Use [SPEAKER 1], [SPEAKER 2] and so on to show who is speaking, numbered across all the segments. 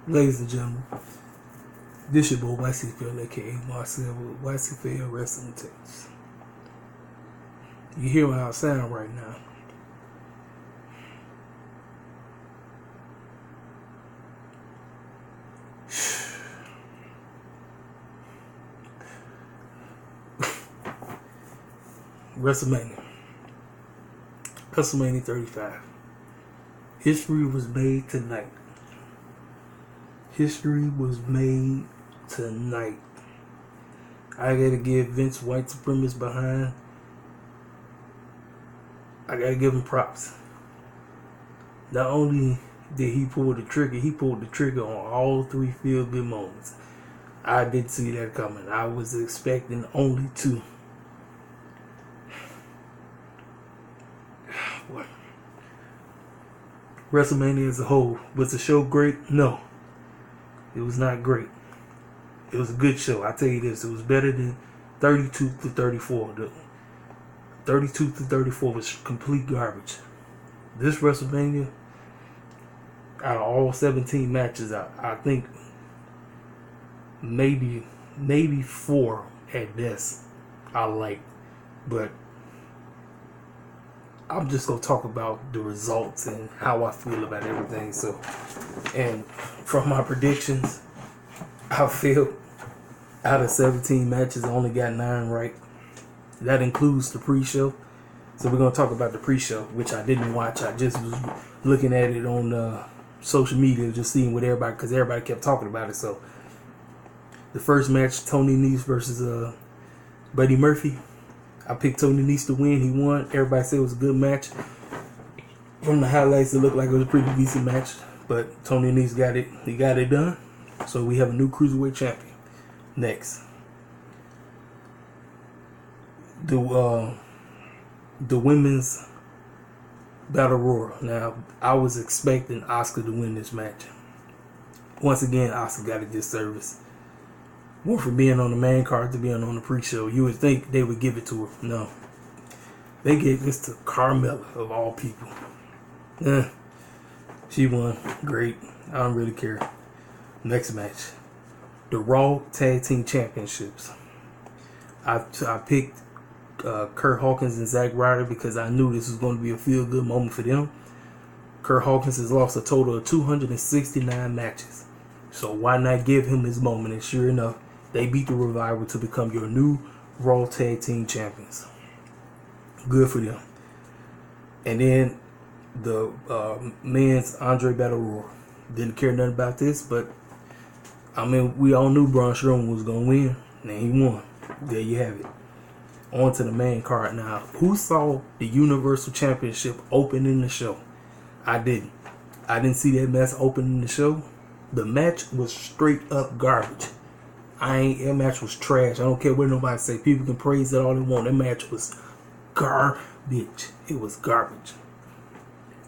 [SPEAKER 1] Ladies and gentlemen, this your boy YCFL, aka Marcel with YCFL Wrestling Tips. You hear how I sound right now. WrestleMania 35. History was made tonight. History was made tonight. I gotta give Vince white supremacist behind. I gotta give him props. Not only did he pull the trigger, he pulled the trigger on all three feel-good moments. I didn't see that coming. I was expecting only two. What? WrestleMania as a whole, was the show great? No. It was not great. It was a good show. I tell you this, it was better than 32 to 34. The 32 to 34 was complete garbage. This WrestleMania, out of all 17 matches, I think maybe 4 at best I like. But I'm just going to talk about the results and how I feel about everything. So, and from my predictions, I feel out of 17 matches, I only got 9 right. That includes the pre-show. So we're going to talk about the pre-show, which I didn't watch. I just was looking at it on social media, just seeing what everybody, because everybody kept talking about it. So the first match, Tony Nese versus Buddy Murphy. I picked Tony Nese to win. He won. Everybody said it was a good match. From the highlights, it looked like it was a pretty decent match. But Tony Nese got it. He got it done. So we have a new cruiserweight champion. Next, the women's battle royal. Now, I was expecting Asuka to win this match. Once again, Asuka got a disservice. More for being on the main card to being on the pre-show. You would think they would give it to her. No. They gave this to Carmella, of all people. She won. Great. I don't really care. Next match. The Raw Tag Team Championships. I picked Kurt Hawkins and Zack Ryder because I knew this was going to be a feel-good moment for them. Kurt Hawkins has lost a total of 269 matches. So why not give him his moment? And sure enough, they beat the Revival to become your new Raw Tag Team Champions. Good for them. And then the men's Andre Battle Royal. Didn't care nothing about this, but I mean, we all knew Braun Strowman was going to win, and he won. There you have it. On to the main card now. Who saw the Universal Championship open in the show? I didn't. I didn't see that match open in the show. The match was straight up garbage. That match was trash. I don't care what nobody say. People can praise it all they want. That match was garbage. It was garbage.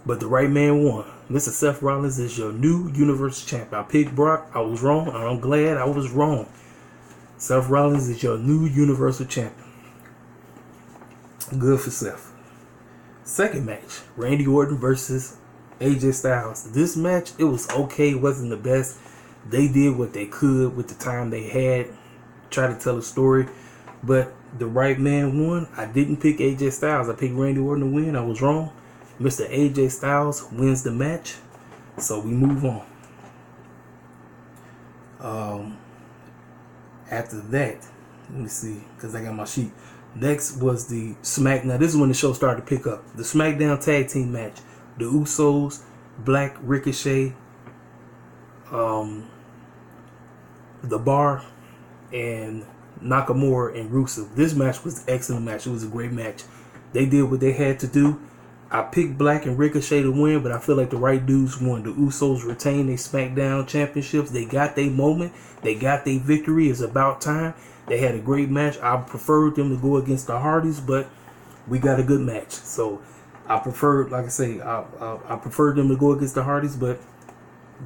[SPEAKER 1] But the right man won. Mr. Seth Rollins is your new Universal Champion. I picked Brock. I was wrong. I'm glad I was wrong. Seth Rollins is your new Universal Champion. Good for Seth. Second match, Randy Orton versus AJ Styles. This match, it was okay. It wasn't the best. They did what they could with the time they had. Try to tell a story. But the right man won. I didn't pick AJ Styles. I picked Randy Orton to win. I was wrong. Mr. AJ Styles wins the match. So we move on. After that, let me see, because I got my sheet. Next was the Smack. Now this is when the show started to pick up. The SmackDown Tag Team match. The Usos, Black, Ricochet, The Bar, and Nakamura and Rusev. This match was an excellent match. It was a great match. They did what they had to do. I picked Black and Ricochet to win, but I feel like the right dudes won. The Usos retained their SmackDown championships. They got their moment. They got their victory. It's about time. They had a great match. I preferred them to go against the Hardys, but we got a good match. So I preferred, like I say, I preferred them to go against the Hardys, but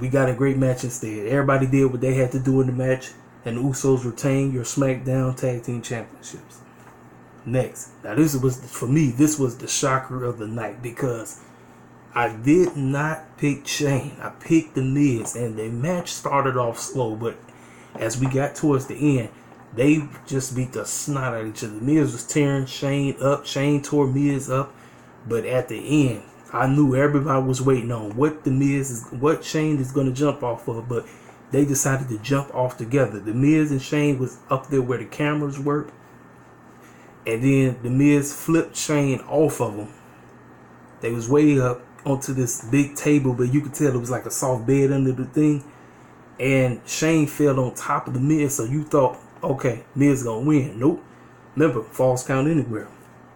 [SPEAKER 1] we got a great match instead. Everybody did what they had to do in the match, and the Usos retained your SmackDown Tag Team Championships. Next. Now this was, for me, this was the shocker of the night, because I did not pick Shane. I picked The Miz, and the match started off slow, but as we got towards the end, they just beat the snot out of each other. Miz was tearing Shane up. Shane tore Miz up. But at the end, I knew everybody was waiting on what Shane is going to jump off of. But they decided to jump off together. The Miz and Shane was up there where the cameras were. And then the Miz flipped Shane off of him. They was way up onto this big table, but you could tell it was like a soft bed under the thing. And Shane fell on top of the Miz, so you thought, okay, Miz gonna win. Nope. Remember, false count anywhere.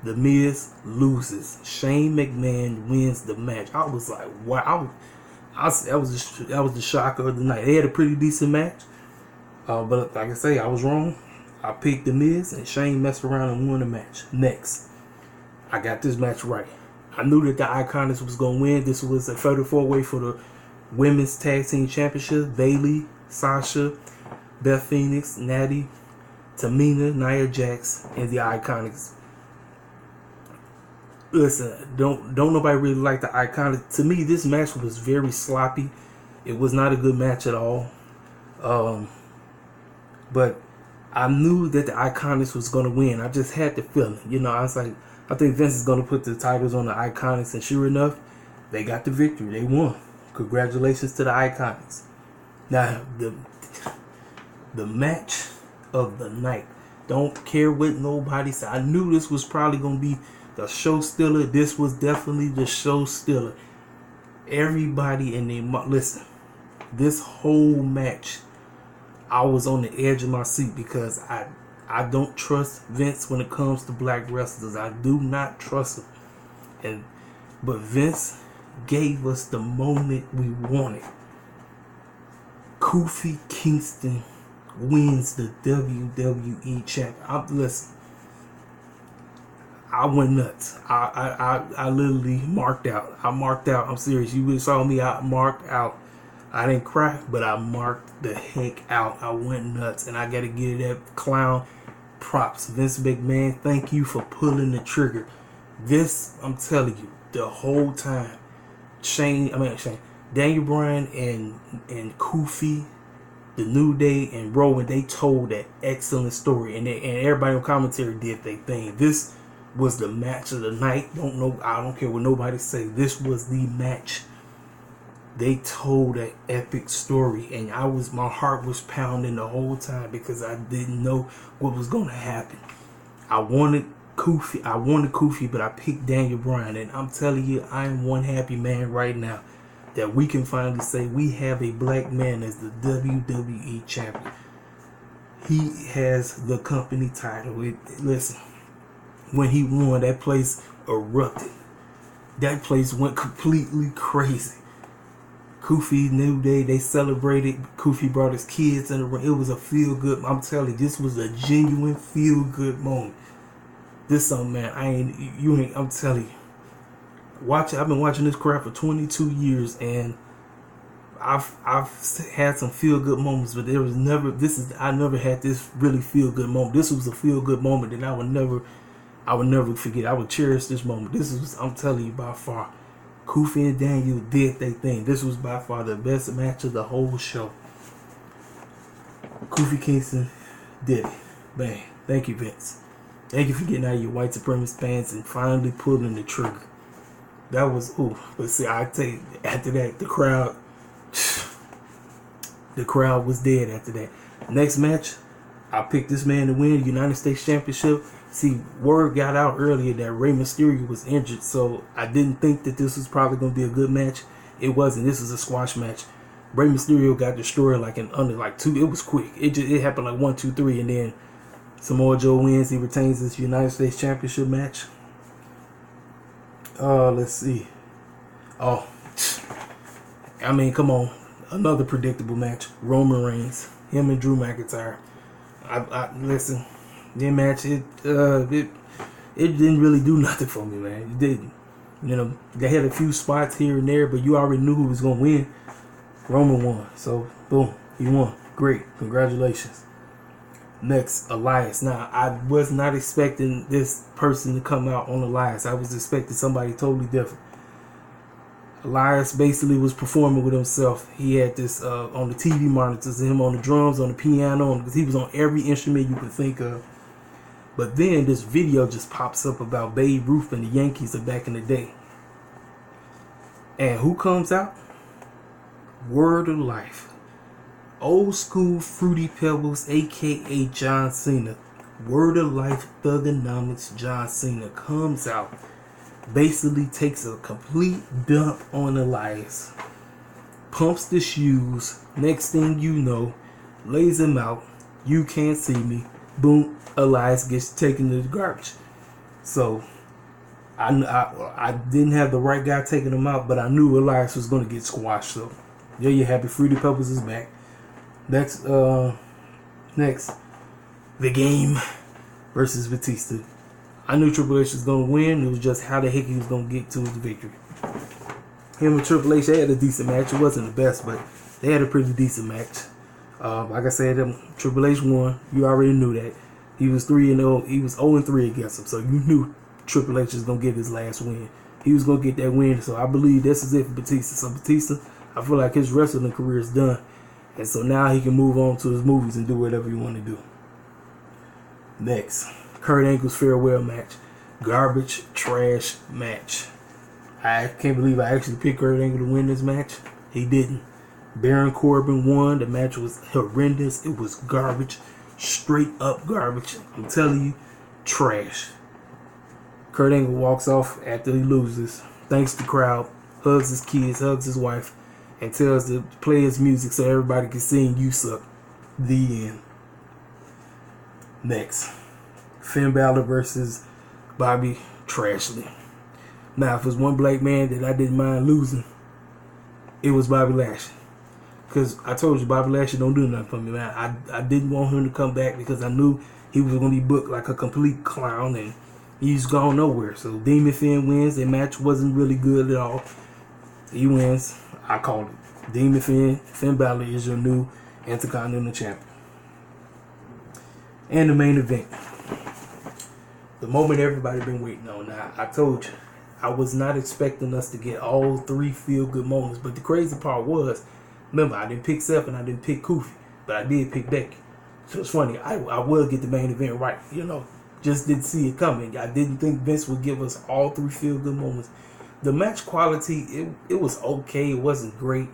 [SPEAKER 1] The Miz loses. Shane McMahon wins the match. I was like, wow. That was the shocker of the night. They had a pretty decent match, but like I say, I was wrong. I picked the Miz, and Shane messed around and won the match. Next, I got this match right. I knew that the Iconics was gonna win. This was a fatal four-way for the Women's Tag Team Championship. Bayley, Sasha, Beth Phoenix, Natty, Tamina, Nia Jax, and the Iconics. Listen, don't nobody really like the Iconics. To me, this match was very sloppy. It was not a good match at all. But I knew that the Iconics was going to win. I just had the feeling. You know, I was like, I think Vince is going to put the titles on the Iconics. And sure enough, they got the victory. They won. Congratulations to the Iconics. Now, the match of the night. Don't care what nobody said. I knew this was probably going to be the show stealer. This was definitely the show stealer. Everybody in their listen. This whole match, I was on the edge of my seat because I don't trust Vince when it comes to black wrestlers. I do not trust him. But Vince gave us the moment we wanted. Kofi Kingston wins the WWE champion. Listen, I went nuts. I literally marked out. I marked out. I'm serious. You really saw me. I marked out. I didn't cry, but I marked the heck out. I went nuts, and I got to give that clown props. Vince McMahon, thank you for pulling the trigger. This, I'm telling you, the whole time, Daniel Bryan and Kofi, the New Day and Rowan, they told that excellent story, and everybody on commentary did their thing. This was the match of the night. I don't care what nobody say. This was the match. They told that epic story, and my heart was pounding the whole time because I didn't know what was going to happen. I wanted Kofi, but I picked Daniel Bryan, and I'm telling you, I am one happy man right now that we can finally say we have a black man as the WWE champion. He has the company title. Listen, when he won, that place erupted. That place went completely crazy. Kofi, New Day, they celebrated. Kofi brought his kids in the ring. It was a feel-good. I'm telling you, this was a genuine feel-good moment. This something, man. I'm telling you. I've been watching this crap for 22 years, and I've had some feel-good moments, but I never had this really feel-good moment. This was a feel-good moment that I would never forget. I would cherish this moment. This was, I'm telling you, by far, Kofi and Daniel did their thing. This was by far the best match of the whole show. Kofi Kingston did it. Bang. Thank you, Vince. Thank you for getting out of your white supremacist pants and finally pulling the trigger. That was, but see, I tell you, after that, the crowd was dead after that. Next match, I picked this man to win the United States Championship. See, word got out earlier that Rey Mysterio was injured, so I didn't think that this was probably going to be a good match. It wasn't. This was a squash match. Rey Mysterio got destroyed under two. It was quick. It happened like 1, 2, 3, and then Samoa Joe wins. He retains this United States Championship match. Let's see. Come on. Another predictable match. Roman Reigns. Him and Drew McIntyre. Listen. That match, it didn't really do nothing for me, man. It didn't. You know, they had a few spots here and there, but you already knew who was going to win. Roman won. So, boom. He won. Great. Congratulations. Next, Elias. Now, I was not expecting this person to come out on Elias. I was expecting somebody totally different. Elias basically was performing with himself. He had this on the TV monitors, him on the drums, on the piano, because he was on every instrument you could think of. But then this video just pops up about Babe Ruth and the Yankees of back in the day. And who comes out? Word of Life. Old school Fruity Pebbles, aka John Cena. Word of Life Thugonomics John Cena comes out. Basically takes a complete dump on Elias. Pumps the shoes. Next thing you know, lays him out. You can't see me. Boom. Elias gets taken to the garbage. So I didn't have the right guy taking him out, but I knew Elias was going to get squashed. So there you have it. Fruity Pebbles is back. Next, The Game versus Batista. I knew Triple H was going to win. It was just how the heck he was going to get to his victory. Him and Triple H, they had a decent match. It wasn't the best, but they had a pretty decent match. Like I said, Triple H won. You already knew that. He was 3-0. He was 0-3 against him. So you knew Triple H was going to get his last win. He was going to get that win. So I believe this is it for Batista. So Batista, I feel like his wrestling career is done. And so now he can move on to his movies and do whatever he want to do. Next, Kurt Angle's farewell match. Garbage, trash match. I can't believe I actually picked Kurt Angle to win this match. He didn't. Baron Corbin won. The match was horrendous. It was garbage. Straight up garbage. I'm telling you, trash. Kurt Angle walks off after he loses. Thanks the crowd. Hugs his kids. Hugs his wife. And tells to play his music so everybody can sing "You Suck." The end. Next, Finn Balor versus Bobby Trashley. Now, if it was one black man that I didn't mind losing, it was Bobby Lashley. Because I told you, Bobby Lashley don't do nothing for me, man. I didn't want him to come back because I knew he was going to be booked like a complete clown and he's gone nowhere. So Demon Finn wins. Their match wasn't really good at all. He wins. I called it. Demon Finn Balor is your new Intercontinental Champion. And the main event. The moment everybody been waiting on. Now, I told you, I was not expecting us to get all three feel-good moments. But the crazy part was, remember, I didn't pick Seth and I didn't pick Kofi. But I did pick Becky. So it's funny, I will get the main event right. You know, just didn't see it coming. I didn't think Vince would give us all three feel-good moments. The match quality, it was okay. It wasn't great.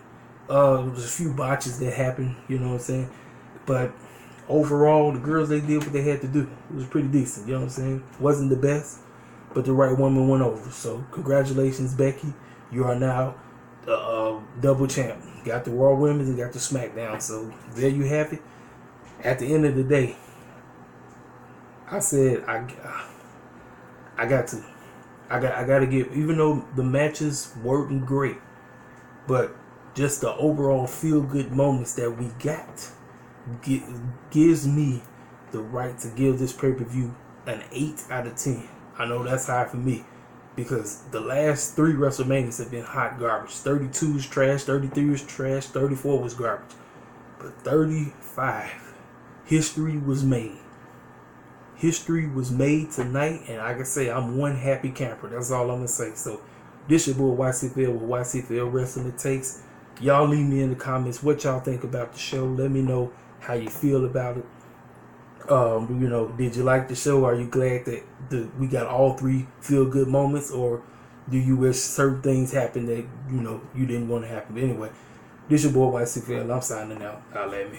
[SPEAKER 1] There was a few botches that happened, you know what I'm saying? But overall, the girls, they did what they had to do. It was pretty decent, you know what I'm saying? Wasn't the best, but the right woman went over. So congratulations, Becky. You are now double champ. Got the Raw Women's and got the SmackDown. So there you have it. At the end of the day, I said I got to give, even though the matches weren't great, but just the overall feel-good moments that we got gives me the right to give this pay-per-view an 8 out of 10. I know that's high for me because the last 3 WrestleManias have been hot garbage. 32 is trash, 33 was trash, 34 was garbage. But 35, history was made. History was made tonight, and like I say, I'm one happy camper. That's all I'm going to say. So, this your boy YCFL with YCFL Wrestling It Takes. Y'all leave me in the comments what y'all think about the show. Let me know how you feel about it. You know, did you like the show? Are you glad that we got all 3 feel-good moments? Or do you wish certain things happened that, you know, you didn't want to happen? But anyway, this your boy YCFL. I'm signing out. Holla at me.